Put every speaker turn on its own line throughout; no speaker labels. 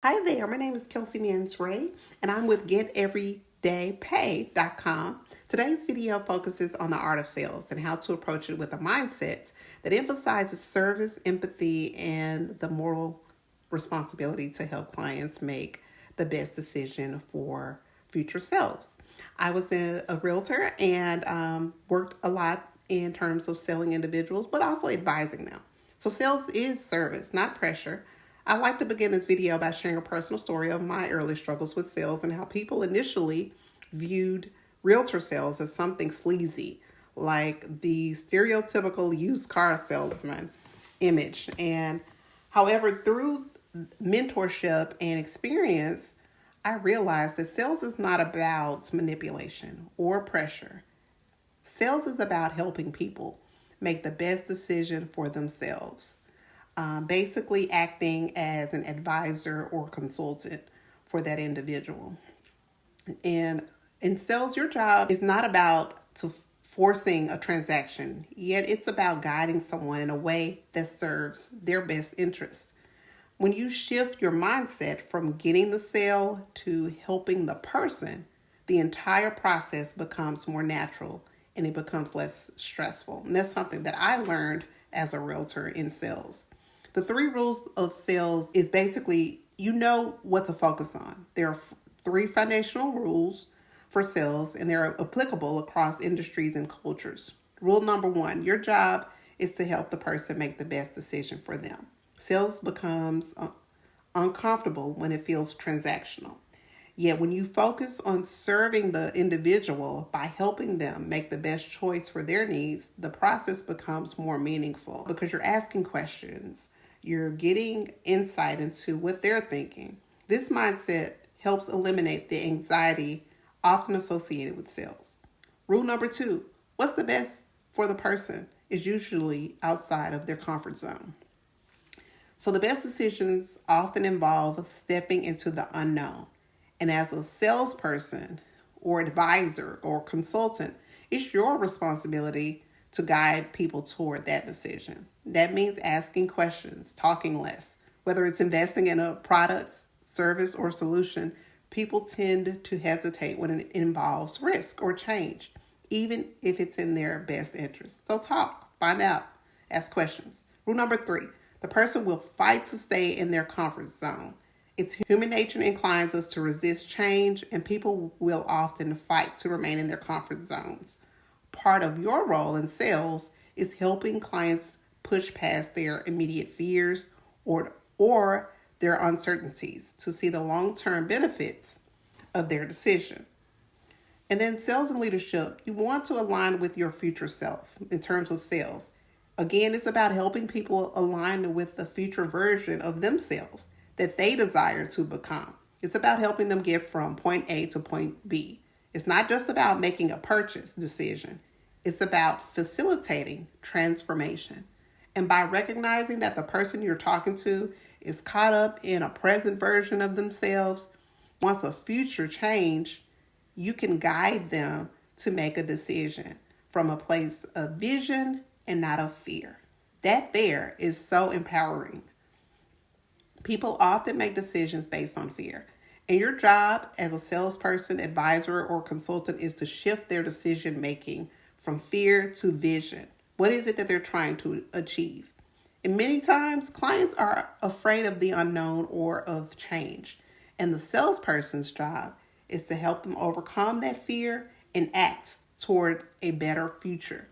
Hi there, my name is Kelsey Mansray, and I'm with GetEverydayPay.com. Today's video focuses on the art of sales and how to approach it with a mindset that emphasizes service, empathy, and the moral responsibility to help clients make the best decision for future sales. I was a realtor and worked a lot in terms of selling individuals, but also advising them. So sales is service, not pressure. I'd like to begin this video by sharing a personal story of my early struggles with sales and how people initially viewed realtor sales as something sleazy, like the stereotypical used car salesman image. And however, through mentorship and experience, I realized that sales is not about manipulation or pressure. Sales is about helping people make the best decision for themselves. Basically acting as an advisor or consultant for that individual. And in sales, your job is not about to forcing a transaction, yet it's about guiding someone in a way that serves their best interests. When you shift your mindset from getting the sale to helping the person, the entire process becomes more natural and it becomes less stressful. And that's something that I learned as a realtor in sales. The 3 rules of sales is basically you know what to focus on. There are 3 foundational rules for sales, and they're applicable across industries and cultures. Rule number 1, your job is to help the person make the best decision for them. Sales becomes uncomfortable when it feels transactional. Yet when you focus on serving the individual by helping them make the best choice for their needs, the process becomes more meaningful because you're asking questions. You're getting insight into what they're thinking. This mindset helps eliminate the anxiety often associated with sales. Rule number 2, what's the best for the person is usually outside of their comfort zone. So the best decisions often involve stepping into the unknown. And as a salesperson or advisor or consultant, it's your responsibility to guide people toward that decision. That means asking questions, talking less. Whether it's investing in a product, service, or solution, people tend to hesitate when it involves risk or change, even if it's in their best interest. So talk, find out, ask questions. Rule number 3, the person will fight to stay in their comfort zone. It's human nature inclines us to resist change, and people will often fight to remain in their comfort zones. Part of your role in sales is helping clients push past their immediate fears or their uncertainties to see the long-term benefits of their decision. And then sales and leadership, you want to align with your future self in terms of sales. Again, it's about helping people align with the future version of themselves that they desire to become. It's about helping them get from point A to point B. It's not just about making a purchase decision. It's about facilitating transformation. And by recognizing that the person you're talking to is caught up in a present version of themselves, wants a future change, you can guide them to make a decision from a place of vision and not of fear. That there is so empowering. People often make decisions based on fear. And your job as a salesperson, advisor, or consultant is to shift their decision making from fear to vision. What is it that they're trying to achieve? And many times, clients are afraid of the unknown or of change. And the salesperson's job is to help them overcome that fear and act toward a better future.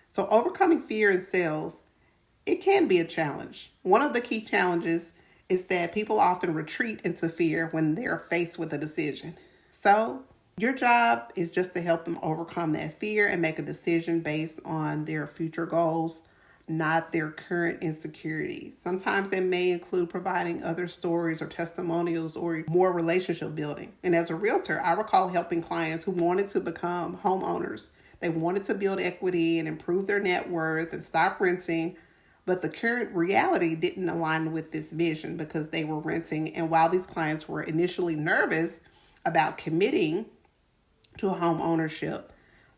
So overcoming fear in sales, it can be a challenge. One of the key challenges is that people often retreat into fear when they're faced with a decision. So your job is just to help them overcome that fear and make a decision based on their future goals, not their current insecurities. Sometimes that may include providing other stories or testimonials or more relationship building. And as a realtor, I recall helping clients who wanted to become homeowners. They wanted to build equity and improve their net worth and stop renting. But the current reality didn't align with this vision because they were renting. And while these clients were initially nervous about committing to home ownership,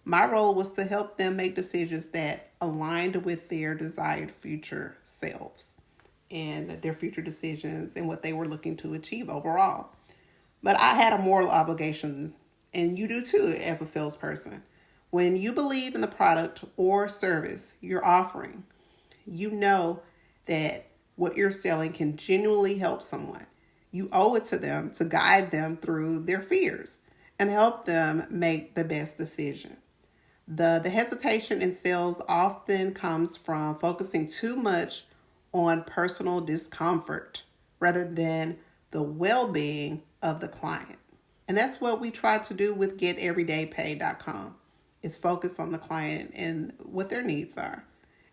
my role was to help them make decisions that aligned with their desired future selves. and their future decisions and what they were looking to achieve overall. But I had a moral obligation, and you do too as a salesperson. When you believe in the product or service you're offering, you know that what you're selling can genuinely help someone. You owe it to them to guide them through their fears and help them make the best decision. The hesitation in sales often comes from focusing too much on personal discomfort rather than the well-being of the client. And that's what we try to do with GetEverydayPay.com is focus on the client and what their needs are.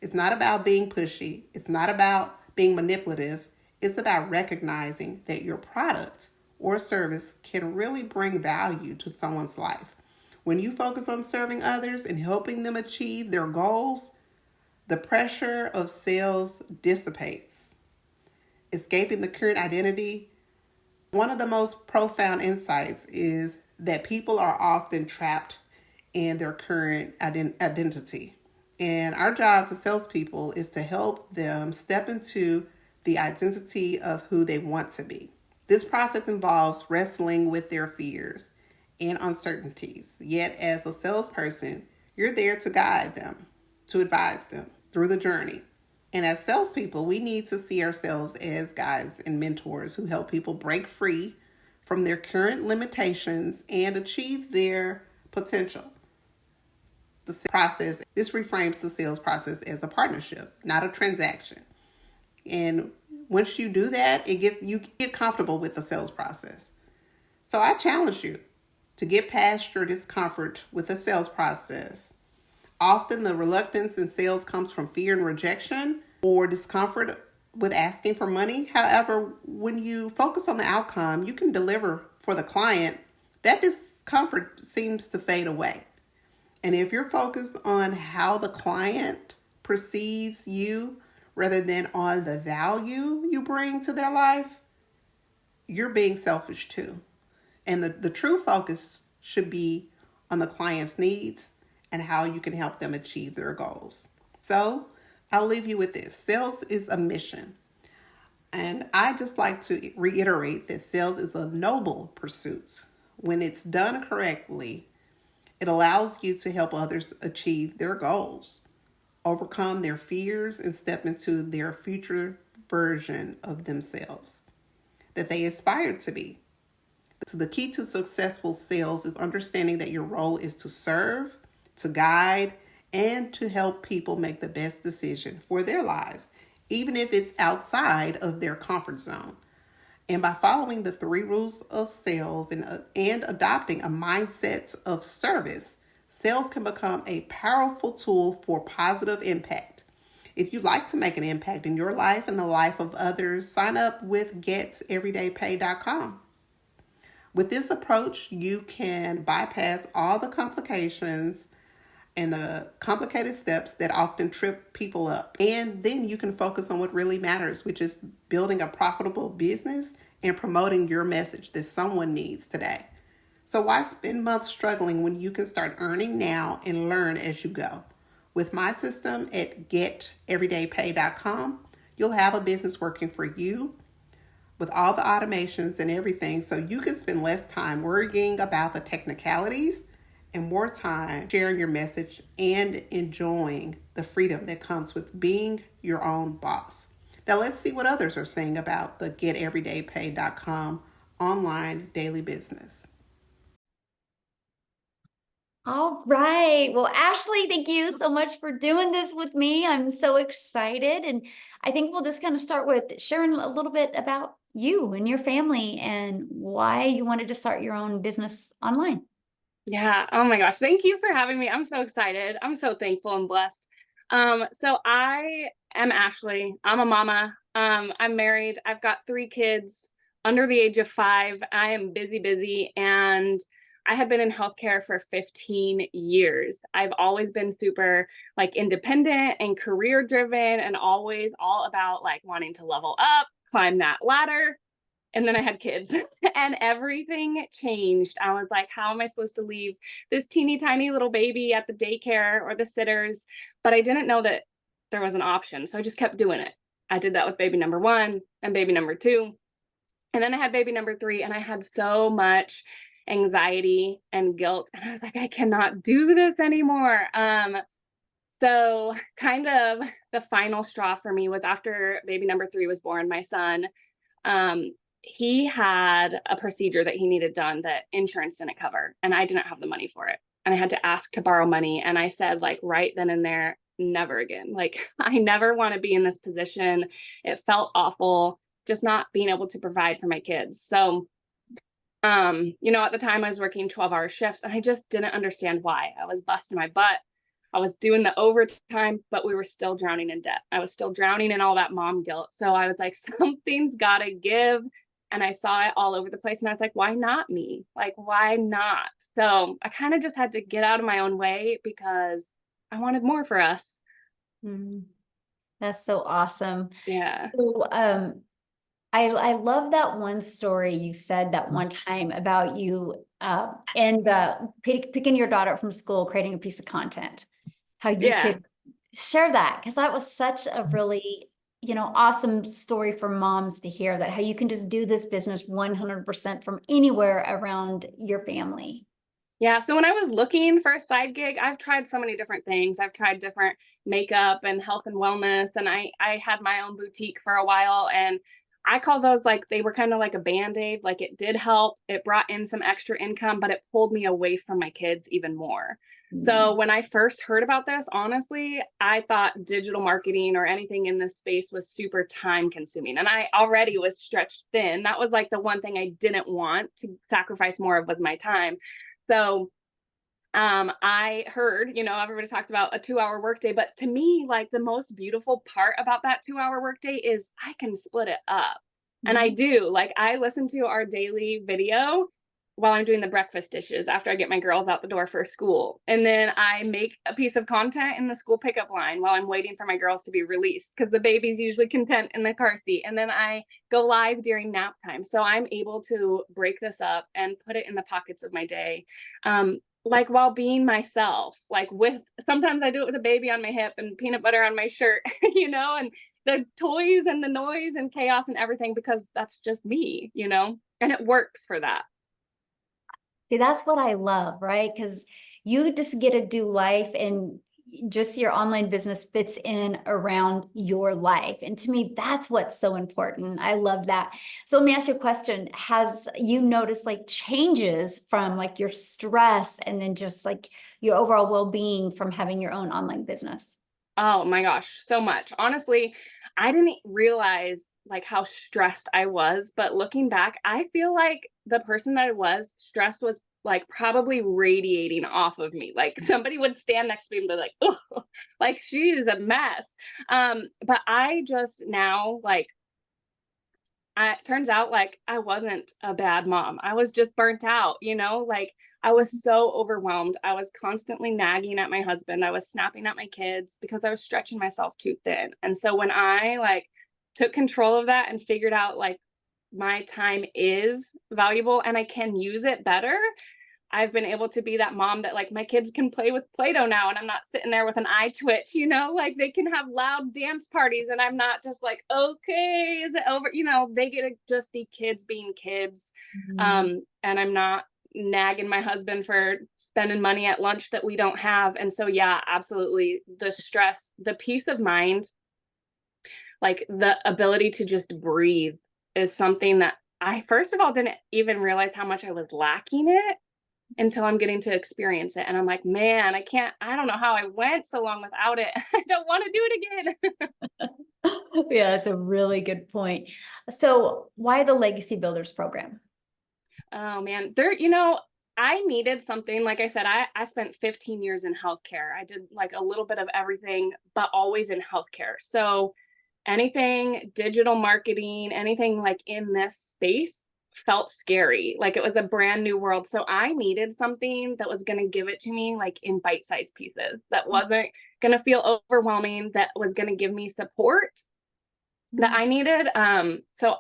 It's not about being pushy. It's not about being manipulative. It's about recognizing that your product or service can really bring value to someone's life. When you focus on serving others and helping them achieve their goals, the pressure of sales dissipates. Escaping the current identity. One of the most profound insights is that people are often trapped in their current identity. And our job as salespeople is to help them step into the identity of who they want to be. This process involves wrestling with their fears and uncertainties. Yet, as a salesperson, you're there to guide them, to advise them through the journey. And as salespeople, we need to see ourselves as guides and mentors who help people break free from their current limitations and achieve their potential. This reframes the sales process as a partnership, not a transaction. And once you do that, you get comfortable with the sales process. So I challenge you to get past your discomfort with the sales process. Often the reluctance in sales comes from fear and rejection or discomfort with asking for money. However, when you focus on the outcome you can deliver for the client, that discomfort seems to fade away. And if you're focused on how the client perceives you rather than on the value you bring to their life, you're being selfish too. And the true focus should be on the client's needs and how you can help them achieve their goals. So I'll leave you with this. Sales is a mission. And I just like to reiterate that sales is a noble pursuit. When it's done correctly, it allows you to help others achieve their goals, overcome their fears, and step into their future version of themselves that they aspire to be. So the key to successful sales is understanding that your role is to serve, to guide, and to help people make the best decision for their lives, even if it's outside of their comfort zone. And by following the 3 rules of sales and adopting a mindset of service, sales can become a powerful tool for positive impact. If you'd like to make an impact in your life and the life of others, sign up with GetEverydayPay.com. With this approach, you can bypass all the complications and the complicated steps that often trip people up. And then you can focus on what really matters, which is building a profitable business and promoting your message that someone needs today. So why spend months struggling when you can start earning now and learn as you go? With my system at GetEverydayPay.com, you'll have a business working for you with all the automations and everything, so you can spend less time worrying about the technicalities and more time sharing your message and enjoying the freedom that comes with being your own boss. Now let's see what others are saying about the GetEverydayPay.com online daily business.
All right. Well, Ashley, thank you so much for doing this with me. I'm so excited. And I think we'll just kind of start with sharing a little bit about you and your family and why you wanted to start your own business online.
Yeah. Oh my gosh. Thank you for having me. I'm so excited. I'm so thankful and blessed. So I am Ashley. I'm a mama. I'm married. I've got 3 kids under the age of 5. I am busy, and I have been in healthcare for 15 years. I've always been super independent and career driven and always all about wanting to level up, climb that ladder. And then I had kids and everything changed. I was like, how am I supposed to leave this teeny tiny little baby at the daycare or the sitters? But I didn't know that there was an option. So I just kept doing it. I did that with baby number 1 and baby number 2. And then I had baby number 3, and I had so much anxiety and guilt. And I was like, I cannot do this anymore. So kind of the final straw for me was after baby number 3 was born, my son, he had a procedure that he needed done that insurance didn't cover, and I didn't have the money for it. And I had to ask to borrow money. And I said, like, right then and there, never again. Like, I never want to be in this position. It felt awful just not being able to provide for my kids. So, at the time I was working 12-hour shifts, and I just didn't understand why. I was busting my butt. I was doing the overtime, but we were still drowning in debt. I was still drowning in all that mom guilt. So I was like, something's got to give. And I saw it all over the place. And I was like, why not me? Like, why not? So I kind of just had to get out of my own way because I wanted more for us.
Mhm. That's so awesome.
Yeah.
So, I love that one story you said that one time about you and picking your daughter up from school, creating a piece of content. How you
Yeah.
could share that, because that was such a really, awesome story for moms to hear, that how you can just do this business 100% from anywhere around your family.
Yeah. So when I was looking for a side gig, I've tried so many different things. I've tried different makeup and health and wellness. And I had my own boutique for a while, and I call those, like, they were kind of like a Band-Aid. Like, it did help. It brought in some extra income, but it pulled me away from my kids even more. So when I first heard about this, honestly, I thought digital marketing or anything in this space was super time consuming. And I already was stretched thin. That was like the one thing I didn't want to sacrifice more of, was my time. So I heard, everybody talks about a 2-hour workday, but to me, like, the most beautiful part about that 2-hour workday is I can split it up. And I do. Like, I listen to our daily video while I'm doing the breakfast dishes after I get my girls out the door for school. And then I make a piece of content in the school pickup line while I'm waiting for my girls to be released, because the baby's usually content in the car seat. And then I go live during nap time. So I'm able to break this up and put it in the pockets of my day. Like, while being myself, like, sometimes I do it with a baby on my hip and peanut butter on my shirt, and the toys and the noise and chaos and everything, because that's just me, and it works for that.
See, that's what I love, right? Because you just get to do life, and just your online business fits in around your life. And to me, that's what's so important. I love that. So let me ask you a question. Has you noticed like changes from like your stress and then just like your overall well-being from having your own online business?
Oh my gosh, so much. Honestly, I didn't realize like how stressed I was, but looking back, I feel like the person that I was, stress was like probably radiating off of me. Like, somebody would stand next to me and be like, oh, like, she is a mess. But I just now, like, it turns out, like, I wasn't a bad mom. I was just burnt out, like, I was so overwhelmed. I was constantly nagging at my husband. I was snapping at my kids because I was stretching myself too thin. And so when I, like, took control of that and figured out, like, my time is valuable and I can use it better, I've been able to be that mom that, like, my kids can play with Play-Doh now, and I'm not sitting there with an eye twitch, like, they can have loud dance parties and I'm not just like, okay, is it over? They get to just be kids being kids. And I'm not nagging my husband for spending money at lunch that we don't have. And so, yeah, absolutely. The stress, the peace of mind, like, the ability to just breathe is something that I, first of all, didn't even realize how much I was lacking it until I'm getting to experience it. And I'm like, man, I don't know how I went so long without it. I don't want to do it again.
Yeah, that's a really good point. So why the Legacy Builders program?
Oh man, I needed something. Like I said, I spent 15 years in healthcare. I did like a little bit of everything, but always in healthcare. So anything digital marketing, anything like in this space felt scary. Like, it was a brand new world. So I needed something that was going to give it to me like in bite-sized pieces, that wasn't going to feel overwhelming, that was going to give me support that I needed. So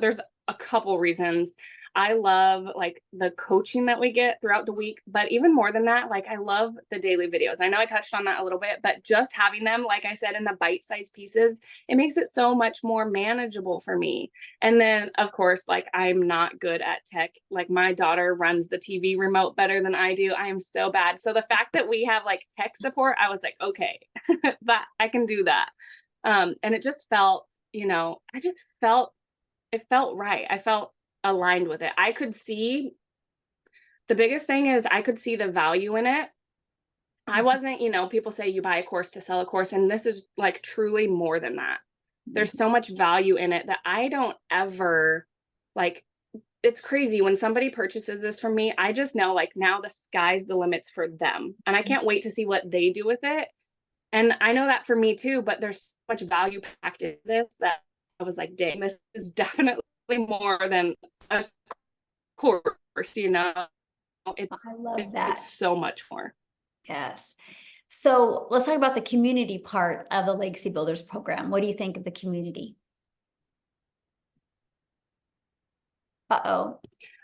there's a couple reasons. I love like the coaching that we get throughout the week, but even more than that, like I love the daily videos. I know I touched on that a little bit, but just having them, like I said, in the bite-sized pieces, it makes it so much more manageable for me. And then of course, like I'm not good at tech. Like my daughter runs the TV remote better than I do. I am so bad. So the fact that we have like tech support, I was like, okay, that I can do that. And it just felt, I just felt it felt right. I felt aligned with it. I could see the biggest thing is I could see the value in it. I wasn't, people say you buy a course to sell a course, and this is like truly more than that. There's so much value in it that I don't ever like. It's crazy when somebody purchases this from me. I just know like now the sky's the limits for them, and I can't wait to see what they do with it. And I know that for me too, but there's so much value packed in this that I was like, dang, this is definitely more than a course,
I love
it's
that.
so much more.
Yes. So let's talk about the community part of the Legacy Builders program. What do you think of the community? Uh-oh.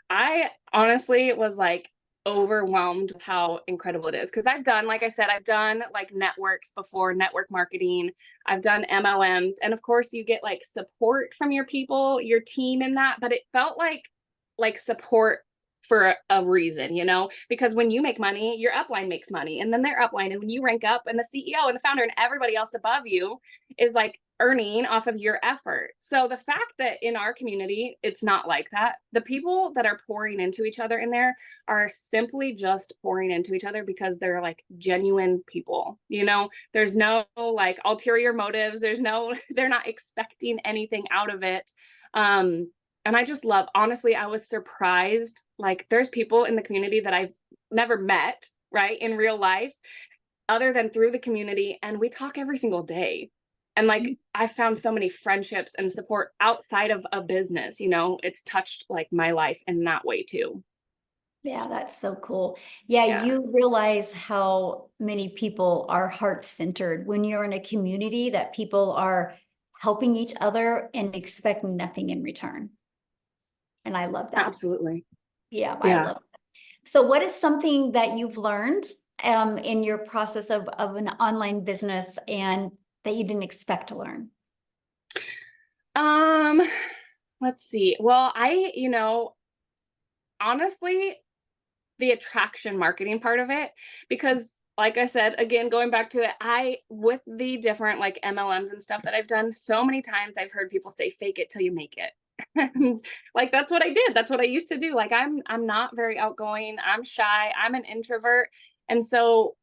I honestly was like overwhelmed with how incredible it is. Cause I've done, like I said, I've done like networks before, network marketing. I've done MLMs. And of course you get like support from your people, your team in that, but it felt like support for a reason, because when you make money, your upline makes money, and then their upline, and when you rank up, and the CEO and the founder and everybody else above you is like earning off of your effort. So the fact that in our community, it's not like that. The people that are pouring into each other in there are simply just pouring into each other because they're like genuine people, there's no like ulterior motives. They're not expecting anything out of it. And I just love, honestly, I was surprised. Like there's people in the community that I've never met, right, in real life, other than through the community. And we talk every single day. And like, I found so many friendships and support outside of a business, it's touched like my life in that way too.
Yeah, that's so cool. Yeah,
Yeah.
you realize how many people are heart-centered when you're in a community that people are helping each other and expect nothing in return. And I love that.
Absolutely.
Yeah, I
Yeah.
love that. So what is something that you've learned in your process of an online business and that you didn't expect to learn?
Let's see. Well, honestly, the attraction marketing part of it, because like I said, again, going back to it, with the different like MLMs and stuff that I've done, so many times I've heard people say, fake it till you make it. And like, that's what I did. That's what I used to do. Like, I'm not very outgoing. I'm shy. I'm an introvert. And so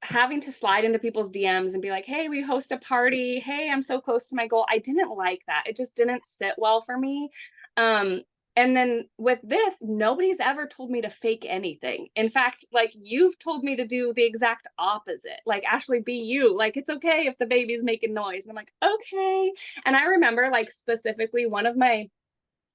having to slide into people's DMs and be like, hey, we host a party. Hey, I'm so close to my goal. I didn't like that. It just didn't sit well for me. And then with this, nobody's ever told me to fake anything. In fact, like you've told me to do the exact opposite. Like, Ashley, be you. Like, it's okay if the baby's making noise. And I'm like, okay. And I remember like specifically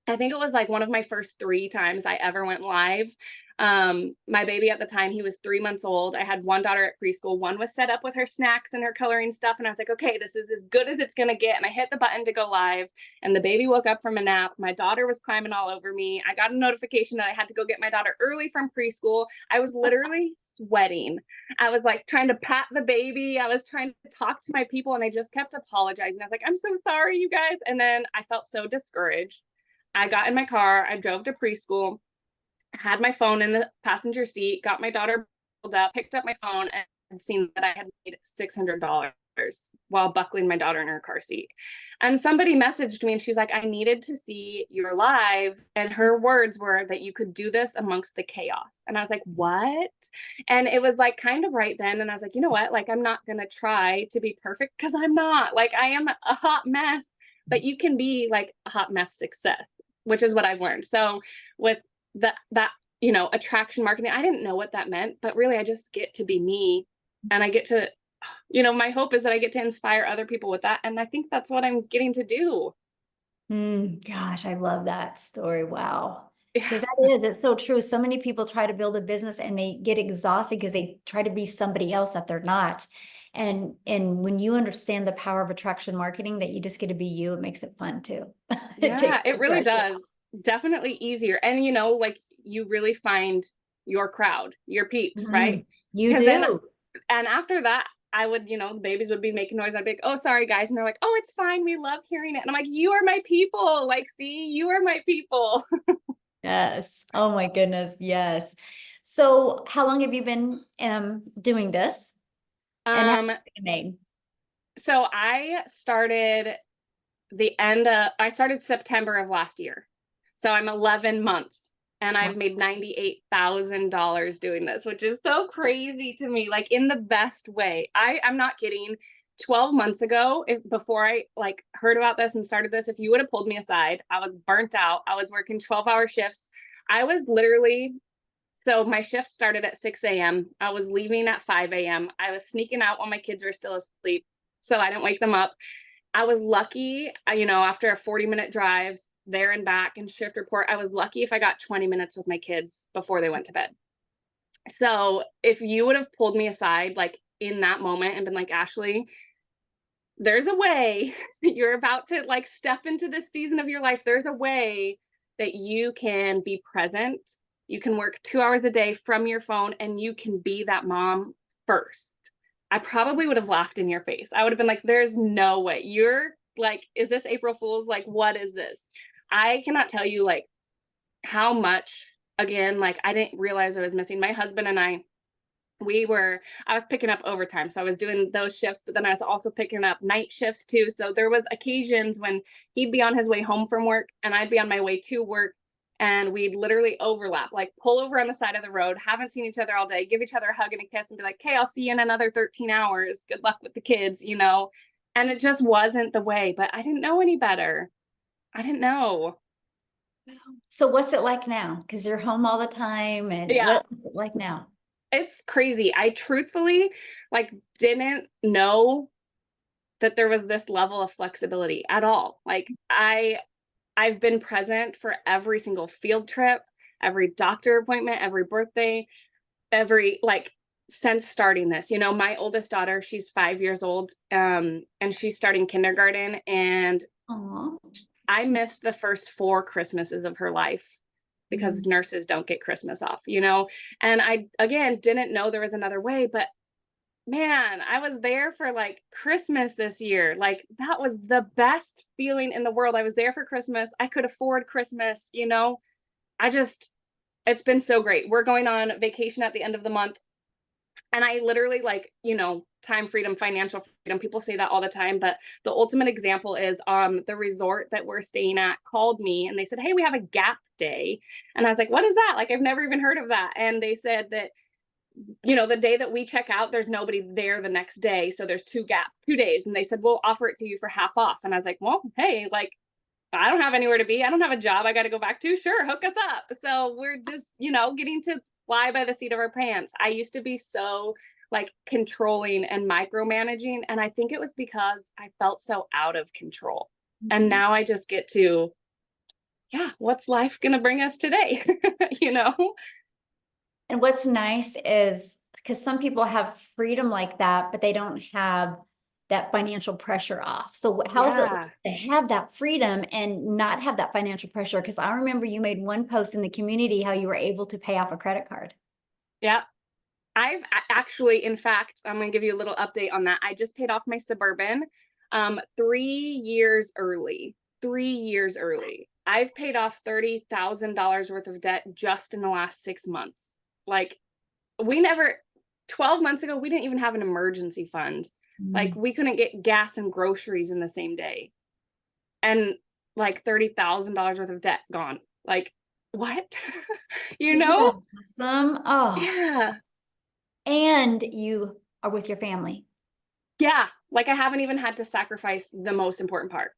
I think it was like one of my first 3 times I ever went live. My baby at the time, he was 3 months old. I had one daughter at preschool. One was set up with her snacks and her coloring stuff. And I was like, okay, this is as good as it's going to get. And I hit the button to go live, and the baby woke up from a nap. My daughter was climbing all over me. I got a notification that I had to go get my daughter early from preschool. I was literally sweating. I was like trying to pat the baby. I was trying to talk to my people, and I just kept apologizing. I was like, I'm so sorry, you guys. And then I felt so discouraged. I got in my car, I drove to preschool, had my phone in the passenger seat, got my daughter pulled up, picked up my phone, and seen that I had made $600 while buckling my daughter in her car seat. And somebody messaged me and she's like, I needed to see your live. And her words were that you could do this amongst the chaos. And I was like, what? And it was like kind of right then. And I was like, you know what? Like, I'm not going to try to be perfect because I'm not. Like, I am a hot mess, but you can be like a hot mess success, which is what I've learned. So with that, attraction marketing, I didn't know what that meant, but really I just get to be me, and I get to, my hope is that I get to inspire other people with that. And I think that's what I'm getting to do.
Gosh, I love that story. Wow.
Yeah.
Because it's so true. So many people try to build a business and they get exhausted because they try to be somebody else that they're not. And when you understand the power of attraction marketing, that you just get to be you, it makes it fun too. It
Yeah,
takes the
it really
pressure
does.
off.
Definitely easier. And like you really find your crowd, your peeps, right?
Mhm. You
Because then,
do.
and after that, I would, the babies would be making noise. I'd be like, oh, sorry, guys. And they're like, oh, it's fine. We love hearing it. And I'm like, you are my people. Like, see, you are my people.
Yes. Oh my goodness. Yes. So how long have you been doing this? And how
Um,
much have you made?
so I started September of last year. So I'm 11 months and
Wow.
I've made $98,000 doing this, which is so crazy to me, like in the best way. I'm not kidding. 12 months ago, before I like heard about this and started this, if you would have pulled me aside, I was burnt out. I was working 12-hour shifts. I was literally, so my shift started at 6 a.m. I was leaving at 5 a.m. I was sneaking out while my kids were still asleep so I didn't wake them up. I was lucky, after a 40-minute drive there and back and shift report, I was lucky if I got 20 minutes with my kids before they went to bed. So if you would have pulled me aside, like in that moment and been like, Ashley, there's a way you're about to like step into this season of your life. There's a way that you can be present. You can work 2 hours a day from your phone and you can be that mom first. I probably would have laughed in your face. I would have been like, there's no way. You're like, is this April Fool's? Like, what is this? I cannot tell you like how much, again, like I didn't realize I was missing. My husband and I was picking up overtime. So I was doing those shifts, but then I was also picking up night shifts too. So there was occasions when he'd be on his way home from work and I'd be on my way to work and we'd literally overlap, like pull over on the side of the road, haven't seen each other all day, give each other a hug and a kiss and be like, hey, I'll see you in another 13 hours. Good luck with the kids, And it just wasn't the way, but I didn't know any better. I didn't know.
So what's it like now? Because you're home all the time, and
Yeah.
what's it like now?
It's crazy. I truthfully like didn't know that there was this level of flexibility at all. Like I've been present for every single field trip, every doctor appointment, every birthday, every like since starting this. My oldest daughter, she's 5 years old, and she's starting kindergarten, and
Aw.
I missed the first 4 Christmases of her life because
Mm.
nurses don't get Christmas off. And I again didn't know there was another way, but man, I was there for like Christmas this year. Like that was the best feeling in the world. I was there for Christmas. I could afford Christmas. I just, it's been so great. We're going on vacation at the end of the month. And I literally like, time freedom, financial freedom. People say that all the time, but the ultimate example is the resort that we're staying at called me and they said, hey, we have a gap day. And I was like, what is that? Like, I've never even heard of that. And they said that the day that we check out, there's nobody there the next day. So there's 2 days. And they said, we'll offer it to you for half off. And I was like, well, hey, like, I don't have anywhere to be. I don't have a job I got to go back to. Sure, hook us up. So we're just, getting to fly by the seat of our pants. I used to be so like controlling and micromanaging. And I think it was because I felt so out of control. And now I just get to, yeah, what's life going to bring us today? you know?
And what's nice is because some people have freedom like that, but they don't have that financial pressure off. So how is it
Yeah.
to have that freedom and not have that financial pressure? Because I remember you made one post in the community how you were able to pay off a credit card.
Yeah. I've actually, in fact, I'm going to give you a little update on that. I just paid off my Suburban 3 years early. 3 years early. I've paid off $30,000 worth of debt just in the last 6 months. Like, 12 months ago, we didn't even have an emergency fund. Like, we couldn't get gas and groceries in the same day. And like $30,000 worth of debt gone. Like, what?
Isn't that awesome? Oh,
Yeah.
and you are with your family.
Yeah, like I haven't even had to sacrifice the most important part.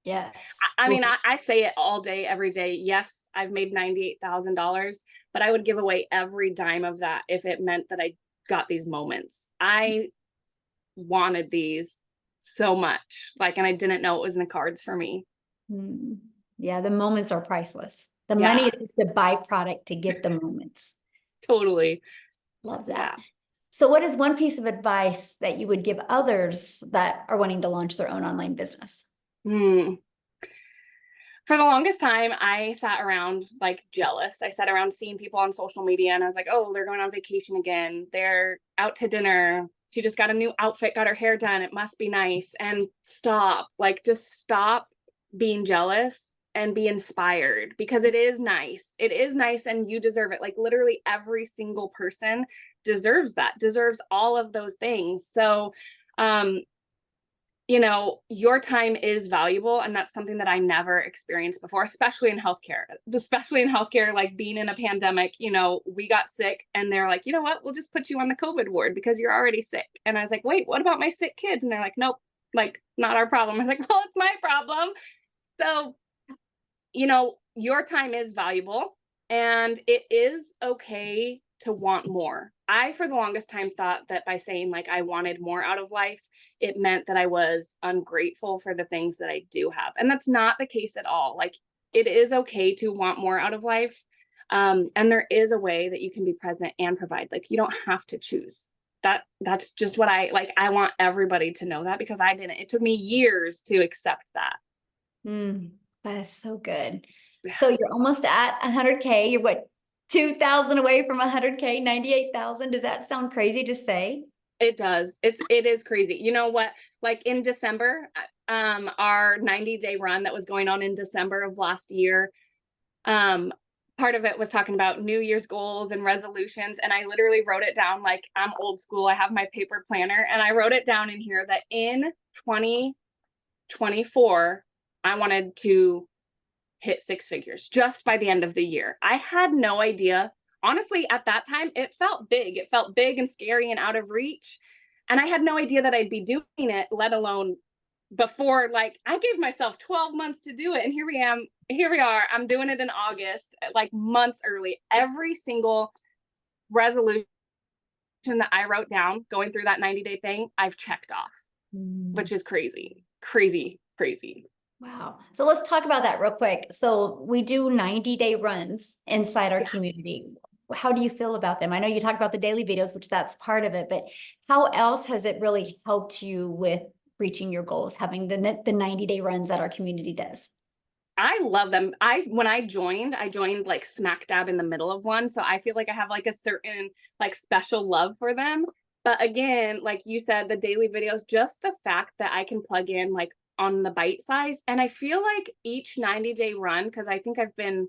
Yes.
I mean, I say it all day, every day. Yes, I've made $98,000, but I would give away every dime of that if it meant that I got these moments. I wanted these so much, like, and I didn't know it was in the cards for me.
Yeah, the moments are priceless. The money
Yeah,
is just a byproduct to get the moments.
totally.
Love that.
Yeah.
So what is one piece of advice that you would give others that are wanting to launch their own online business?
Hmm. For the longest time, I sat around like jealous. I sat around seeing people on social media and I was like, oh, they're going on vacation again. They're out to dinner. She just got a new outfit, got her hair done. It must be nice. And stop, like, just stop being jealous and be inspired because it is nice. It is nice and you deserve it. Like, literally every single person deserves that, deserves all of those things. So, um, your time is valuable. And that's something that I never experienced before, especially in healthcare, like being in a pandemic, we got sick and they're like, you know what, we'll just put you on the COVID ward because you're already sick. And I was like, wait, what about my sick kids? And they're like, nope, like not our problem. I was like, well, it's my problem. So, your time is valuable and it is okay to want more. I, for the longest time, thought that by saying like I wanted more out of life, it meant that I was ungrateful for the things that I do have. And that's not the case at all. Like, it is okay to want more out of life. And there is a way that you can be present and provide. Like, you don't have to choose. That's just what I want everybody to know that because I didn't. It took me years to accept that.
That is so good.
Yeah.
So you're almost at 100K. You're what, 2,000 away from 100K, 98,000. Does that sound crazy to say?
It does. It is crazy. You know what? Like in December, our 90-day run that was going on in December of last year, part of it was talking about New Year's goals and resolutions. And I literally wrote it down like I'm old school. I have my paper planner and I wrote it down in here that in 2024, I wanted to hit six figures just by the end of the year. I had no idea. Honestly, at that time, it felt big. It felt big and scary and out of reach. And I had no idea that I'd be doing it, let alone before, like, I gave myself 12 months to do it. And here we are. I'm doing it in August, like months early. Every single resolution that I wrote down going through that 90-day thing, I've checked off, which is crazy, crazy, crazy.
Wow. So let's talk about that real quick. So we do 90-day runs inside our community. How do you feel about them? I know you talked about the daily videos, which that's part of it, but how else has it really helped you with reaching your goals, having the 90-day runs that our community does?
I love them. When I joined like smack dab in the middle of one. So I feel like I have like a certain like special love for them. But again, like you said, the daily videos, just the fact that I can plug in like on the bite size. And I feel like each 90-day run, because I think I've been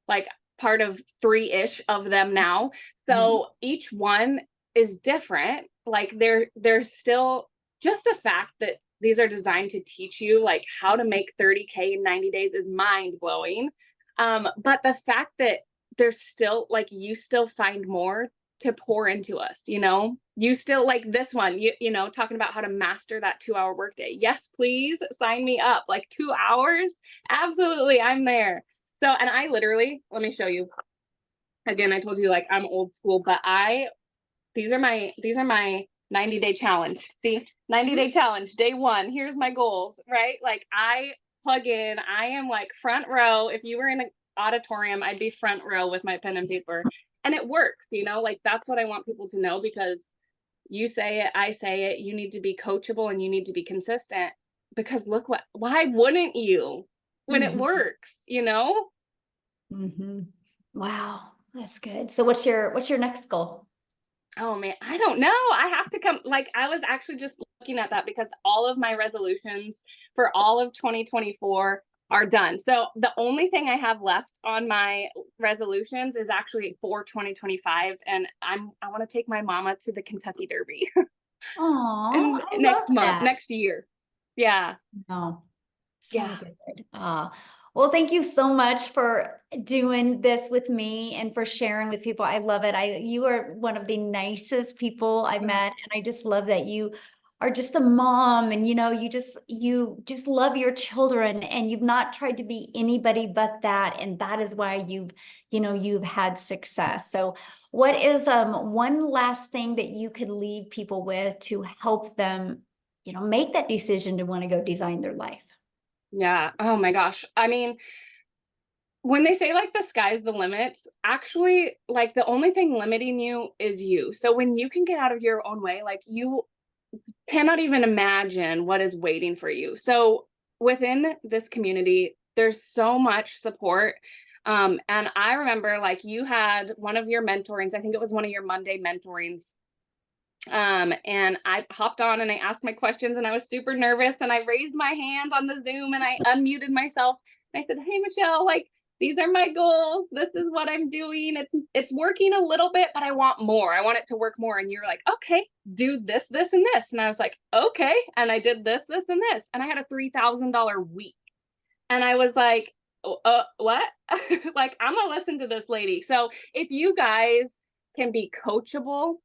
like part of 3-ish of them now. So each one is different. Like there's still just the fact that these are designed to teach you like how to make 30K in 90 days is mind blowing. But the fact that there's still like, you still find more to pour into us, you still like this one, talking about how to master that 2-hour workday. Yes, please sign me up. Like 2 hours. Absolutely. I'm there. So, and I literally, let me show you again. I told you like I'm old school, but these are my 90-day challenge. See, 90-day challenge, day 1. Here's my goals, right? Like I plug in, I am like front row. If you were in an auditorium, I'd be front row with my pen and paper. And it works, like that's what I want people to know, because you say it, I say it, you need to be coachable and you need to be consistent, because why wouldn't you when it works,
Wow, that's good. So what's your next goal?
Oh man, I don't know. I have to come, like, I was actually just looking at that because all of my resolutions for all of 2024 are done. So the only thing I have left on my resolutions is actually for 2025. And I want to take my mama to the Kentucky Derby
Oh, I love
next month,
that.
next year. Yeah.
Oh, so
Yeah.
good. Well, thank you so much for doing this with me and for sharing with people. I love it. You are one of the nicest people I've met, and I just love that you are just a mom, and you just love your children, and you've not tried to be anybody but that, and that is why you've had success. So, what is one last thing that you could leave people with to help them, make that decision to want to go design their life?
Yeah. Oh my gosh. I mean, when they say like the sky's the limits, actually, like the only thing limiting you is you. So when you can get out of your own way, like you cannot even imagine what is waiting for you. So within this community, there's so much support. And I remember like you had one of your mentorings, I think it was one of your Monday mentorings. And I hopped on and I asked my questions and I was super nervous and I raised my hand on the Zoom and I unmuted myself. And I said, hey, Michelle, like, these are my goals. This is what I'm doing. It's working a little bit, but I want more. I want it to work more. And you're like, okay, do this, this, and this. And I was like, okay. And I did this, this, and this. And I had a $3,000 week. And I was like, what? Like, I'm gonna listen to this lady. So if you guys can be coachable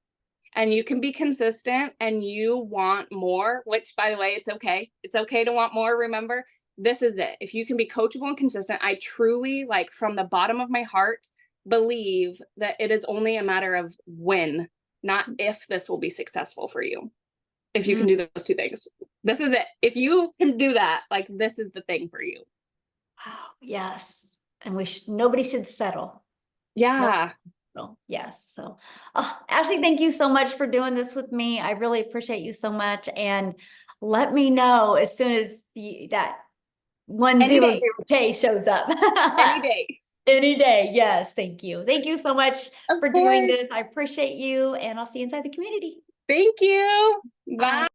and you can be consistent and you want more, which by the way, it's okay. It's okay to want more. Remember, this is it. If you can be coachable and consistent, I truly, like from the bottom of my heart, believe that it is only a matter of when, not if this will be successful for you. If you can do those two things, this is it. If you can do that, like this is the thing for you.
Wow, yes. And nobody should settle.
Yeah.
No. Yes. So, Ashley, thank you so much for doing this with me. I really appreciate you so much. And let me know as soon as that 100K shows up.
Any day.
Any day. Yes. Thank you. Thank you so much
Of
for doing
course.
this. I appreciate you, and I'll see you inside the community.
Thank you. Bye.